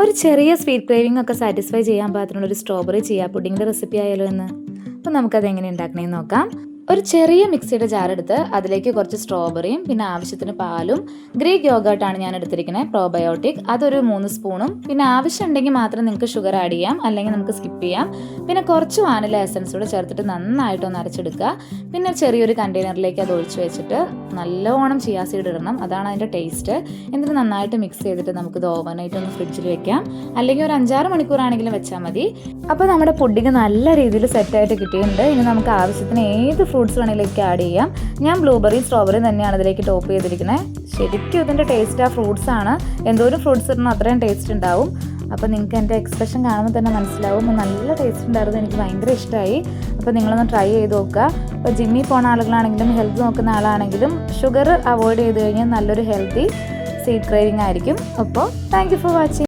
ഒരു ചെറിയ sweet craving ഒക്കെ സാറ്റിസ്ഫൈ ചെയ്യാൻ പാകത്തിനുള്ള ഒരു സ്ട്രോബെറി ചിയ പുഡിങ്ങിൻ്റെ റെസിപ്പി ആയാലോ എന്ന്. അപ്പോൾ നമുക്കത് എങ്ങനെ ഉണ്ടാക്കണമെന്ന് നോക്കാം. ഒരു ചെറിയ മിക്സിയുടെ ജാർ എടുത്ത് അതിലേക്ക് കുറച്ച് സ്ട്രോബെറിയും പിന്നെ ആവശ്യത്തിന് പാലും ഗ്രീക്ക് യോഗേർട്ടാണ് ഞാൻ എടുത്തിരിക്കുന്നത്, പ്രോബയോട്ടിക്, അതൊരു 3 സ്പൂണും. പിന്നെ ആവശ്യമുണ്ടെങ്കിൽ മാത്രം നിങ്ങൾക്ക് ഷുഗർ ആഡ് ചെയ്യാം, അല്ലെങ്കിൽ നമുക്ക് സ്കിപ്പ് ചെയ്യാം. പിന്നെ കുറച്ച് വാനില എസൻസ് കൂടെ ചേർത്തിട്ട് നന്നായിട്ടൊന്ന് അരച്ചെടുക്കുക. പിന്നെ ചെറിയൊരു കണ്ടെയ്നറിലേക്ക് അത് ഒഴിച്ച് വെച്ചിട്ട് നല്ലോണം ചിയ സീഡ് ഇടണം, അതാണ് അതിൻ്റെ ടേസ്റ്റ്. എന്നിട്ട് നന്നായിട്ട് മിക്സ് ചെയ്തിട്ട് നമുക്കിത് ഓവർനൈറ്റ് ഒന്ന് ഫ്രിഡ്ജിൽ വെക്കാം, അല്ലെങ്കിൽ ഒരു 5-6 മണിക്കൂറാണെങ്കിലും വെച്ചാൽ മതി. അപ്പോൾ നമ്മുടെ പുഡിങ് നല്ല രീതിയിൽ സെറ്റായിട്ട് കിട്ടിയിട്ടുണ്ട്. ഇനി നമുക്ക് ആവശ്യത്തിന് ഏത് ഫ്രൂട്ട്സ് വേണമെങ്കിലേക്ക് ആഡ് ചെയ്യാം. ഞാൻ ബ്ലൂബെറി സ്ട്രോബെറി തന്നെയാണ് ഇതിലേക്ക് ടോപ്പ് ചെയ്തിരിക്കുന്നത്. ശരിക്കും ഇതിൻ്റെ ടേസ്റ്റ് ആ ഫ്രൂട്ട്സ് ആണ്, എന്തോരം ഫ്രൂട്ട്സ് ഇടണം അത്രയും ടേസ്റ്റ് ഉണ്ടാവും. അപ്പോൾ നിങ്ങൾക്ക് എൻ്റെ എക്സ്പ്രഷൻ കാണുമ്പോൾ തന്നെ മനസ്സിലാവും, നല്ല ടേസ്റ്റ് ഉണ്ടായിരുന്നു, എനിക്ക് ഭയങ്കര ഇഷ്ടമായി. അപ്പോൾ നിങ്ങളൊന്ന് ട്രൈ ചെയ്ത് നോക്കുക. അപ്പോൾ ജിമ്മിൽ പോകുന്ന ആളുകളാണെങ്കിലും ഹെൽത്ത് നോക്കുന്ന ആളാണെങ്കിലും ഷുഗർ അവോയ്ഡ് ചെയ്ത് കഴിഞ്ഞാൽ നല്ലൊരു ഹെൽത്തി സ്വീറ്റ് ക്രേവിംഗ് ആയിരിക്കും. അപ്പോൾ താങ്ക് യു ഫോർ വാച്ചിങ്.